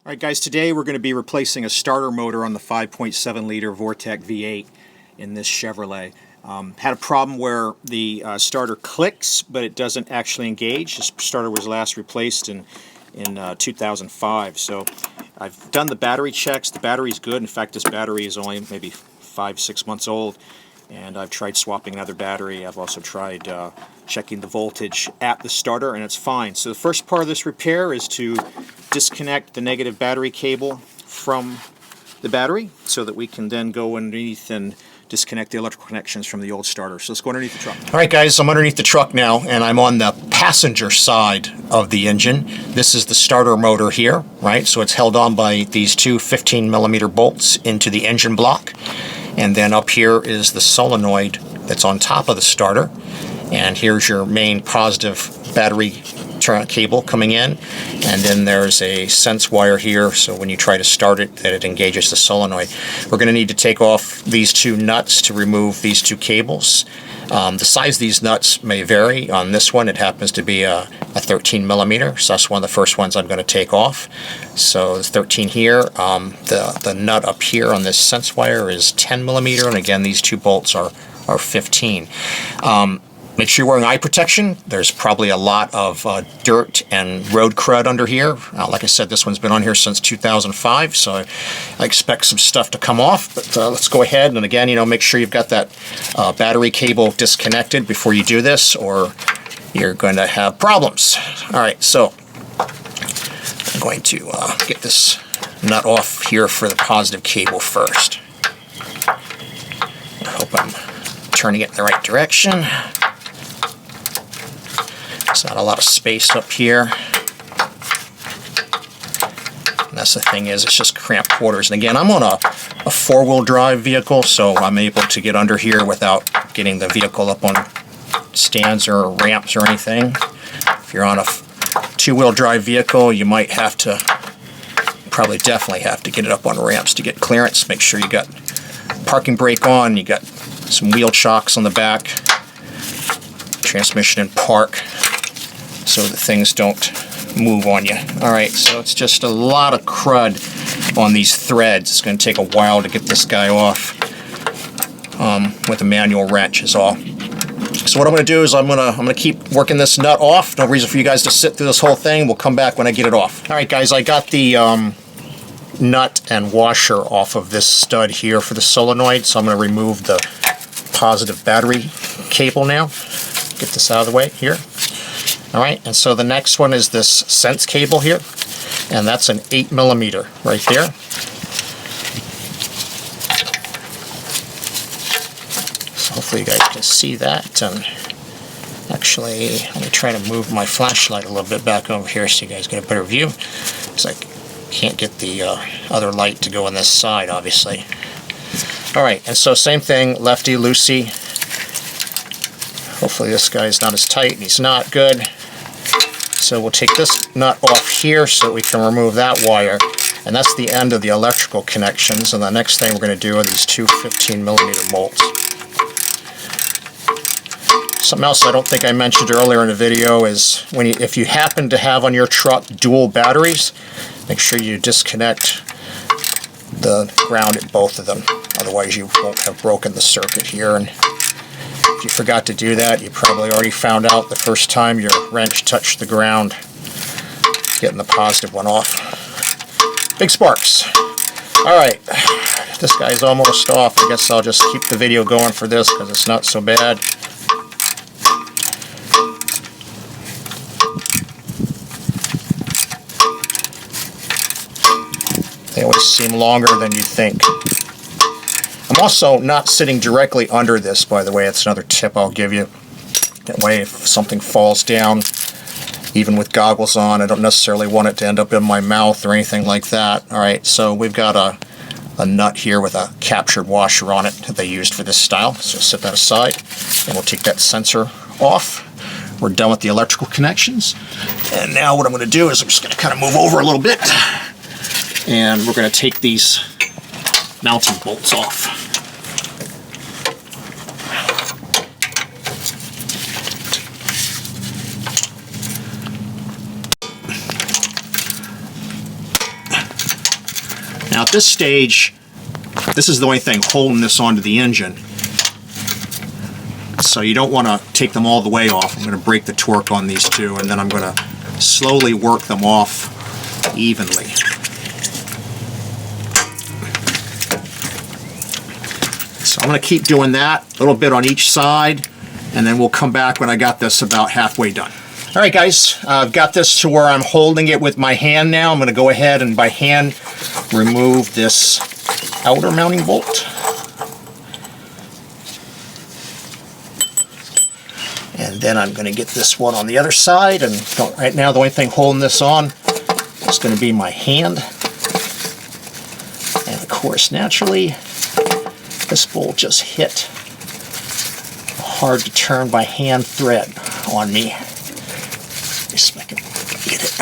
Alright guys, today we're going to be replacing a starter motor on the 5.7 liter Vortec V8 in this Chevrolet. Had a problem where the starter clicks, but it doesn't actually engage. This starter was last replaced in 2005, so I've done the battery checks. The battery's good. In fact, this battery is only maybe 5-6 months old, and I've tried swapping another battery. I've also tried checking the voltage at the starter, and it's fine. So the first part of this repair is to disconnect the negative battery cable from the battery so that we can then go underneath and disconnect the electrical connections from the old starter. So let's go underneath the truck. All right guys, I'm underneath the truck now, and I'm on the passenger side of the engine. This is the starter motor here, right? So it's held on by these two 15mm bolts into the engine block. And then up here is the solenoid that's on top of the starter. And here's your main positive battery cable coming in, and then there's a sense wire here, so when you try to start it, that it engages the solenoid. We're going to need to take off these two nuts to remove these two cables. The size of these nuts may vary. On this one, it happens to be a 13mm, so that's one of the first ones I'm going to take off. So there's 13 here. The nut up here on this sense wire is 10mm, and again, these two bolts are 15. Make sure you're wearing eye protection. There's probably a lot of dirt and road crud under here. Like I said, this one's been on here since 2005, so I expect some stuff to come off. But let's go ahead, and again, make sure you've got that battery cable disconnected before you do this, or you're going to have problems. All right, so I'm going to get this nut off here for the positive cable first. I hope I'm turning it in the right direction. There's not a lot of space up here. And that's the thing, is it's just cramped quarters. And again, I'm on a four-wheel drive vehicle, so I'm able to get under here without getting the vehicle up on stands or ramps or anything. If you're on a two-wheel drive vehicle, you might have to, definitely have to get it up on ramps to get clearance. Make sure you got parking brake on, you got some wheel chocks on the back, transmission in park, so that things don't move on you. Alright, so it's just a lot of crud on these threads. It's going to take a while to get this guy off with a manual wrench is all. So what I'm going to do is I'm going to keep working this nut off. No reason for you guys to sit through this whole thing. We'll come back when I get it off. Alright guys, I got the nut and washer off of this stud here for the solenoid, so I'm going to remove the positive battery cable now. Get this out of the way here. Alright, and so the next one is this sense cable here, and that's an 8mm right there. So hopefully you guys can see that. And actually, let me try to move my flashlight a little bit back over here so you guys get a better view, because I can't get the other light to go on this side, obviously. Alright, and so same thing, lefty, loosey. Hopefully this guy's not as tight, and he's not good. So we'll take this nut off here so we can remove that wire. And that's the end of the electrical connections. And the next thing we're going to do are these two 15mm bolts. Something else I don't think I mentioned earlier in the video is if you happen to have on your truck dual batteries, make sure you disconnect the ground at both of them. Otherwise you won't have broken the circuit here. And if you forgot to do that, you probably already found out the first time your wrench touched the ground, getting the positive one off. Big sparks. Alright, this guy's almost off. I guess I'll just keep the video going for this because it's not so bad. They always seem longer than you'd think. I'm also not sitting directly under this, by the way. It's another tip I'll give you. That way, if something falls down, even with goggles on, I don't necessarily want it to end up in my mouth or anything like that. Alright, so we've got a nut here with a captured washer on it that they used for this style. So set that aside, and we'll take that sensor off. We're done with the electrical connections. And now what I'm going to do is I'm just going to kind of move over a little bit, and we're going to take these mounting bolts off. Now at this stage, this is the only thing holding this onto the engine. So you don't want to take them all the way off. I'm going to break the torque on these two, and then I'm going to slowly work them off evenly. So I'm going to keep doing that, a little bit on each side, and then we'll come back when I got this about halfway done. All right, guys, I've got this to where I'm holding it with my hand now. I'm going to go ahead and by hand remove this outer mounting bolt. And then I'm going to get this one on the other side, and right now the only thing holding this on is going to be my hand. And of course, naturally, this bolt just hit a hard to turn by hand thread on me. See if I can get it.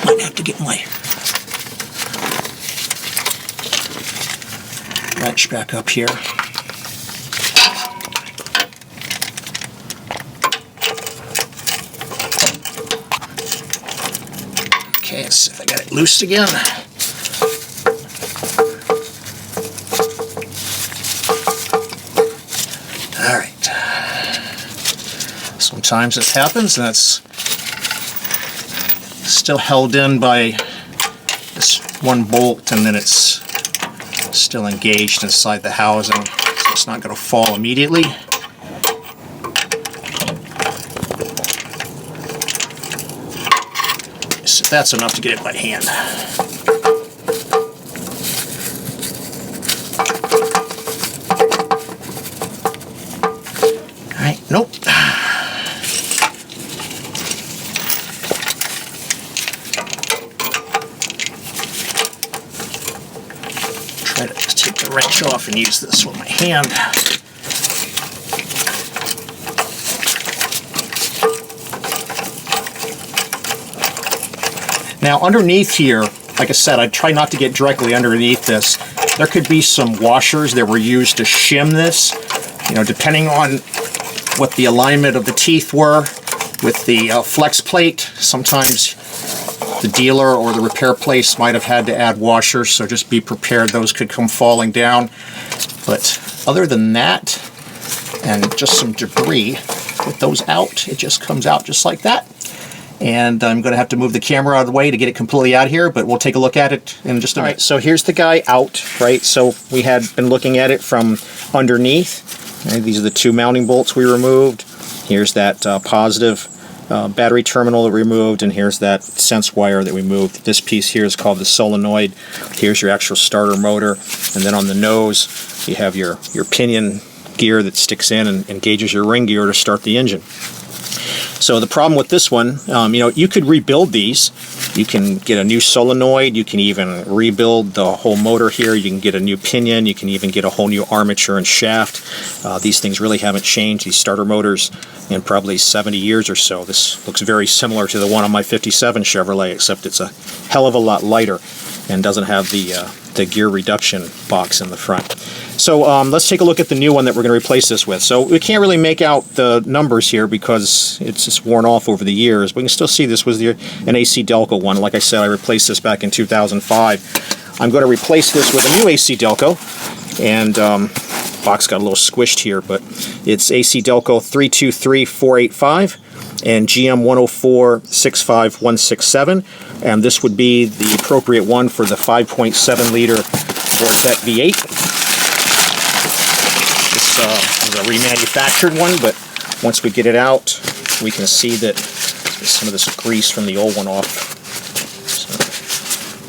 Might have to get my wrench back up here. Okay, let's see if I got it loose again. All right. Sometimes this happens, and it's still held in by this one bolt, and then it's still engaged inside the housing, so it's not going to fall immediately. So that's enough to get it by hand. All right, nope. Try to just take the wrench off and use this with my hand. Now underneath here, like I said, I try not to get directly underneath this. There could be some washers that were used to shim this, you know, depending on what the alignment of the teeth were with the flex plate. Sometimes the dealer or the repair place might have had to add washers, so just be prepared, those could come falling down. But other than that, and just some debris, with those out, it just comes out just like that. And I'm going to have to move the camera out of the way to get it completely out here, but we'll take a look at it in just a minute. All right, so here's the guy out, right? So we had been looking at it from underneath. Okay, these are the two mounting bolts we removed. Here's that positive battery terminal that we removed, and here's that sense wire that we moved. This piece here is called the solenoid. Here's your actual starter motor, and then on the nose you have your pinion gear that sticks in and engages your ring gear to start the engine. So the problem with this one, you know, you could rebuild these. You can get a new solenoid. You can even rebuild the whole motor here. You can get a new pinion. You can even get a whole new armature and shaft. These things really haven't changed, these starter motors, in probably 70 years or so. This looks very similar to the one on my 57 Chevrolet, except it's a hell of a lot lighter and doesn't have the gear reduction box in the front. So let's take a look at the new one that we're going to replace this with. So we can't really make out the numbers here because it's just worn off over the years. We can still see this was an ACDelco one. Like I said, I replaced this back in 2005. I'm going to replace this with a new ACDelco, and box got a little squished here, but it's ACDelco 323485 and GM 104-65167, and this would be the appropriate one for the 5.7 liter Vortec V8. This is a remanufactured one, but once we get it out, we can see that there's some of this grease from the old one off. So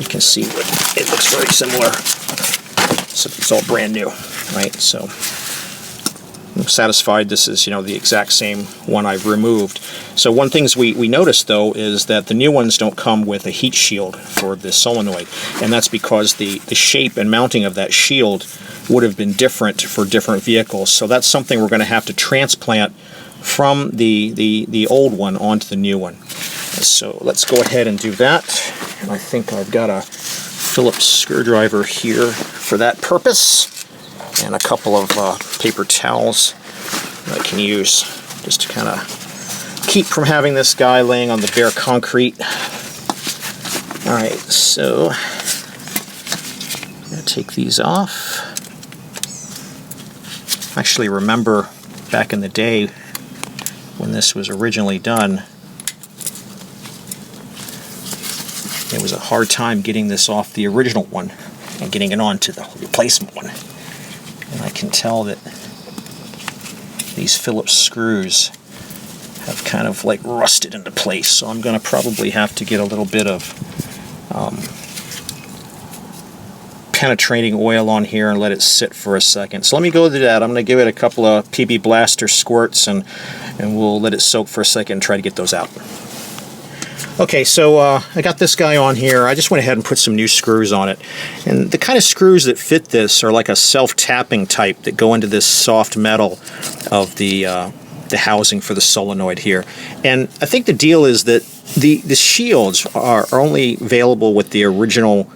you can see that it looks very similar, except it's all brand new, right? So I'm satisfied this is, you know, the exact same one I've removed. So one thing we noticed though is that the new ones don't come with a heat shield for the solenoid, and that's because the shape and mounting of that shield would have been different for different vehicles. So that's something we're going to have to transplant from the old one onto the new one. So let's go ahead and do that. And I think I've got a Phillips screwdriver here for that purpose, and a couple of paper towels that I can use just to kind of keep from having this guy laying on the bare concrete. Alright, so I'm going to take these off. I actually remember back in the day when this was originally done, it was a hard time getting this off the original one and getting it onto the replacement one. And I can tell that these Phillips screws have kind of like rusted into place, so I'm going to probably have to get a little bit of penetrating oil on here and let it sit for a second. So let me go to that. I'm going to give it a couple of PB Blaster squirts and we'll let it soak for a second and try to get those out. Okay, so I got this guy on here. I just went ahead and put some new screws on it. And the kind of screws that fit this are like a self-tapping type that go into this soft metal of the housing for the solenoid here. And I think the deal is that the shields are only available with the original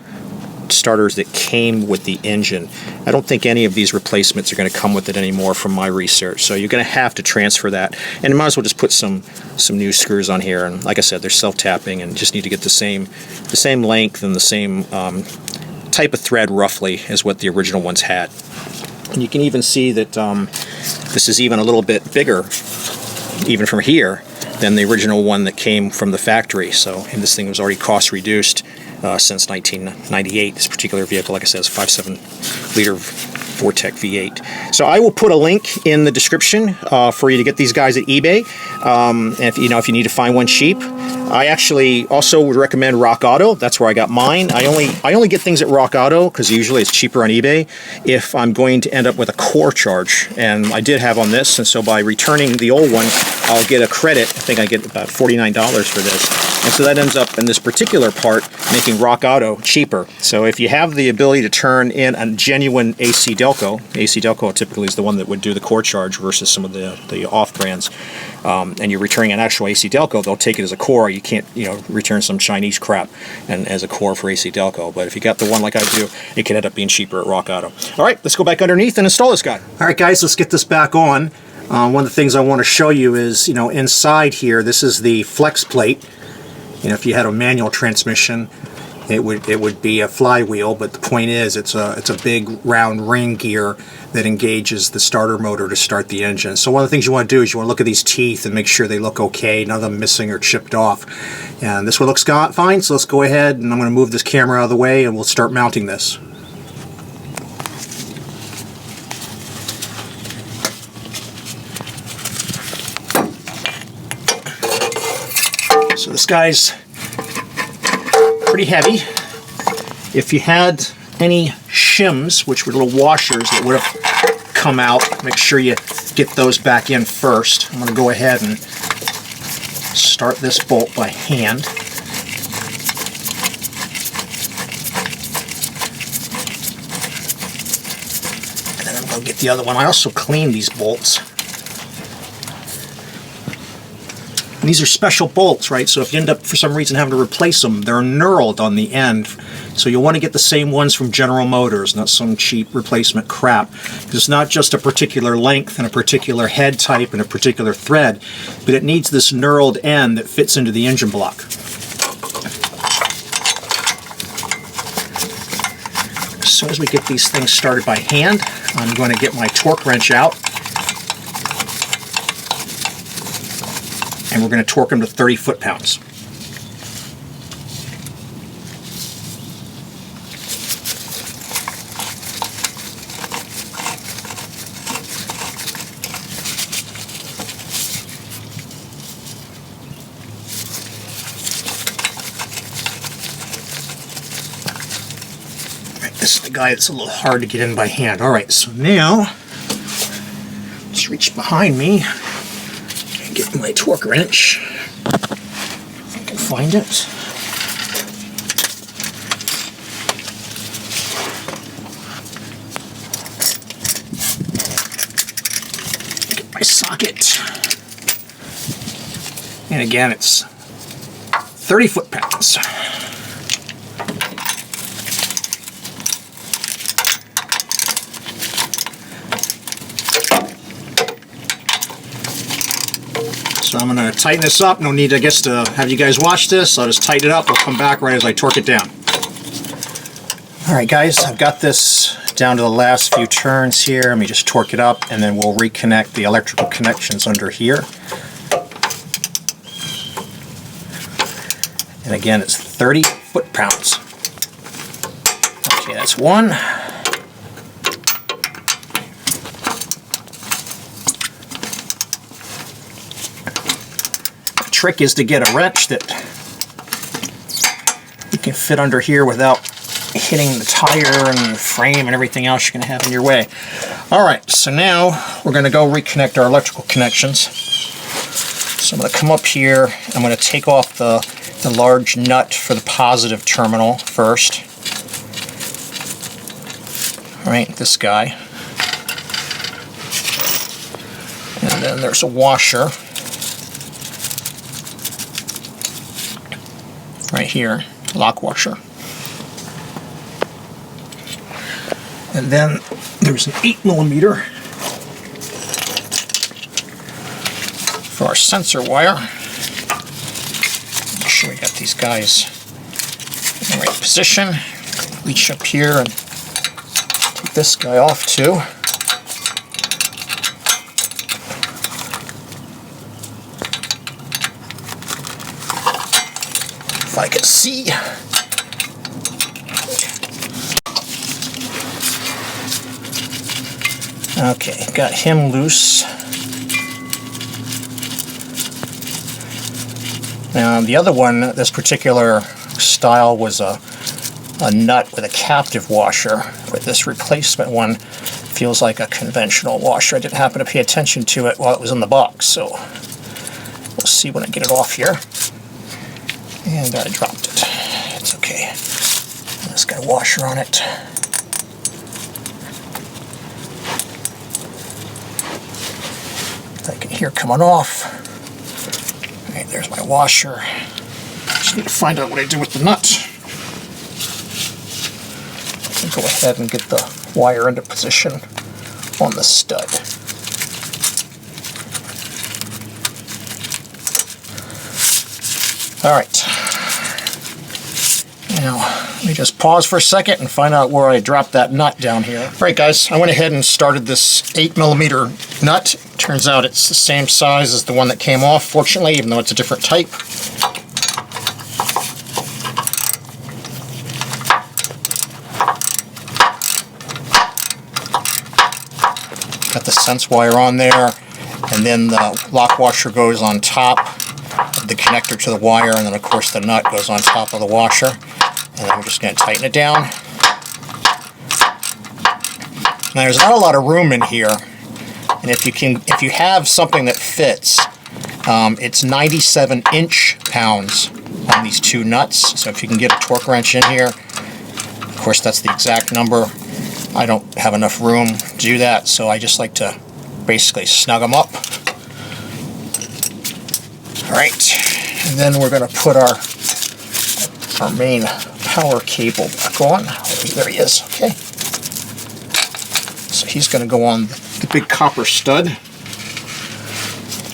starters that came with the engine. I don't think any of these replacements are going to come with it anymore from my research, so you're going to have to transfer that, and you might as well just put some new screws on here. And like I said, they're self-tapping and just need to get the same length and the same type of thread roughly as what the original ones had. And you can even see that this is even a little bit bigger even from here than the original one that came from the factory. So, and this thing was already cost reduced since 1998. This particular vehicle, like I said, is a 5.7 liter Vortec V8. So I will put a link in the description for you to get these guys at eBay. And if you need to find one cheap, I actually also would recommend Rock Auto. That's where I got mine. I only get things at Rock Auto because usually it's cheaper on eBay if I'm going to end up with a core charge, and I did have on this. And so by returning the old one, I'll get a credit. I think I get about $49 for this. And so that ends up in this particular part making Rock Auto cheaper. So if you have the ability to turn in a genuine ACDelco, ACDelco typically is the one that would do the core charge versus some of the off brands, and you're returning an actual ACDelco, they'll take it as a core. You can't return some Chinese crap and as a core for ACDelco. But if you got the one like I do, it can end up being cheaper at Rock Auto. All right, let's go back underneath and install this guy. All right, guys, let's get this back on. One of the things I want to show you is, inside here, this is the flex plate. If you had a manual transmission, it would be a flywheel, but the point is it's a big round ring gear that engages the starter motor to start the engine. So one of the things you want to do is you want to look at these teeth and make sure they look okay, none of them missing or chipped off. And this one looks fine, so let's go ahead and I'm going to move this camera out of the way and we'll start mounting this. So this guy's pretty heavy. If you had any shims, which were little washers that would have come out, make sure you get those back in first. I'm going to go ahead and start this bolt by hand. And then I'm going to get the other one. I also cleaned these bolts. And these are special bolts, right? So if you end up, for some reason, having to replace them, they're knurled on the end. So you'll want to get the same ones from General Motors, not some cheap replacement crap. It's not just a particular length and a particular head type and a particular thread, but it needs this knurled end that fits into the engine block. As soon as we get these things started by hand, I'm going to get my torque wrench out. And we're going to torque them to 30 foot-pounds. Right, this is the guy that's a little hard to get in by hand. All right, so now let's reach behind me. Get my torque wrench, if I can find it. Get my socket. And again, it's 30 foot-pounds. So So I'm going to tighten this up. No need, I guess, to have you guys watch this. I'll just tighten it up. We'll come back right as I torque it down. Alright guys, I've got this down to the last few turns here. Let me just torque it up and then we'll reconnect the electrical connections under here. And again, it's 30 foot-pounds. Okay, that's one. The trick is to get a wrench that you can fit under here without hitting the tire and the frame and everything else you're going to have in your way. Alright, so now we're going to go reconnect our electrical connections. So I'm going to come up here. I'm going to take off the large nut for the positive terminal first. Alright, this guy. And then there's a washer right here, lock washer. And then there's an 8mm for our sensor wire. Make sure we got these guys in the right position. Reach up here and take this guy off too. If I can see. Okay, got him loose. Now the other one, this particular style was a nut with a captive washer, but this replacement one feels like a conventional washer. I didn't happen to pay attention to it while it was in the box, so we'll see when I get it off here. And I dropped it. It's okay. It's got a washer on it. I can hear coming off. Alright, there's my washer. Just need to find out what I did with the nut. I'll go ahead and get the wire into position on the stud. Alright. Now, let me just pause for a second and find out where I dropped that nut down here. Alright guys, I went ahead and started this 8mm nut. Turns out it's the same size as the one that came off, fortunately, even though it's a different type. Got the sense wire on there, and then the lock washer goes on top of the connector to the wire, and then of course the nut goes on top of the washer. And then we're just going to tighten it down. Now there's not a lot of room in here, and if you have something that fits, it's 97 inch-pounds on these two nuts. So if you can get a torque wrench in here, of course that's the exact number. I don't have enough room to do that, so I just like to basically snug them up. Alright, and then we're going to put our main power cable back on. There he is. Okay. So he's going to go on the big copper stud.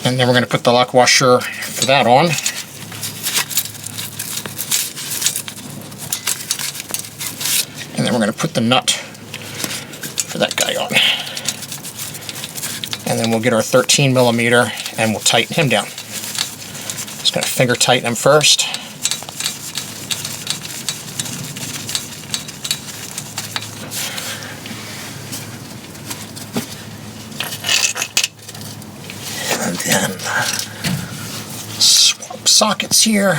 And then we're going to put the lock washer for that on. And then we're going to put the nut for that guy on. And then we'll get our 13mm and we'll tighten him down. Just going to finger tighten him first. And then swap sockets here.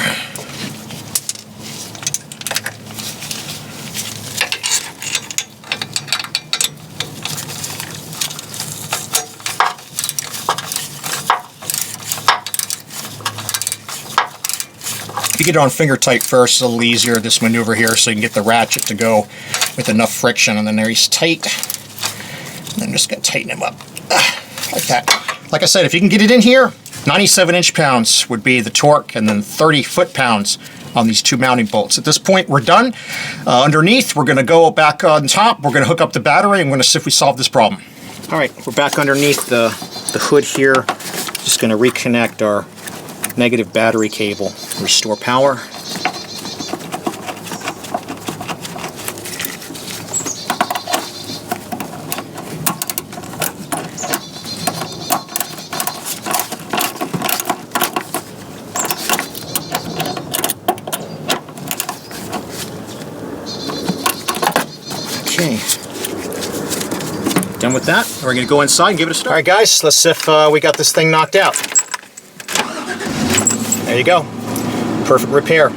If you get it on finger tight first, it's a little easier, this maneuver here, so you can get the ratchet to go with enough friction, and then there he's tight. And then just going to tighten him up like that. Like I said, if you can get it in here, 97 inch-pounds would be the torque, and then 30 foot-pounds on these two mounting bolts. At this point, we're done. Underneath, we're going to go back on top. We're going to hook up the battery, and we're going to see if we solve this problem. All right, we're back underneath the hood here. Just going to reconnect our negative battery cable. Restore power. Okay, done with that. We're going to go inside and give it a start. All right, guys, let's see if we got this thing knocked out. There you go. Perfect repair.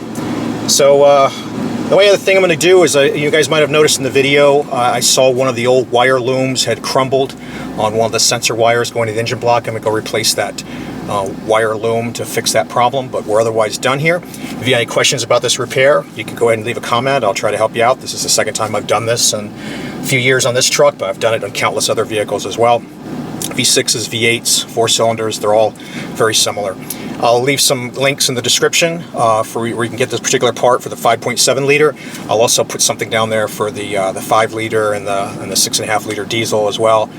So the only other thing I'm going to do is, you guys might have noticed in the video, I saw one of the old wire looms had crumbled on one of the sensor wires going to the engine block. I'm going to go replace that wire loom to fix that problem, but we're otherwise done here. If you have any questions about this repair, you can go ahead and leave a comment. I'll try to help you out. This is the second time I've done this in a few years on this truck, but I've done it on countless other vehicles as well. V6s, V8s, 4-cylinders, they're all very similar. I'll leave some links in the description for where you can get this particular part for the 5.7 liter. I'll also put something down there for the 5 liter and the 6.5 liter diesel as well.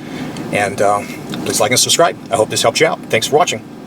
And please like and subscribe. I hope this helps you out. Thanks for watching.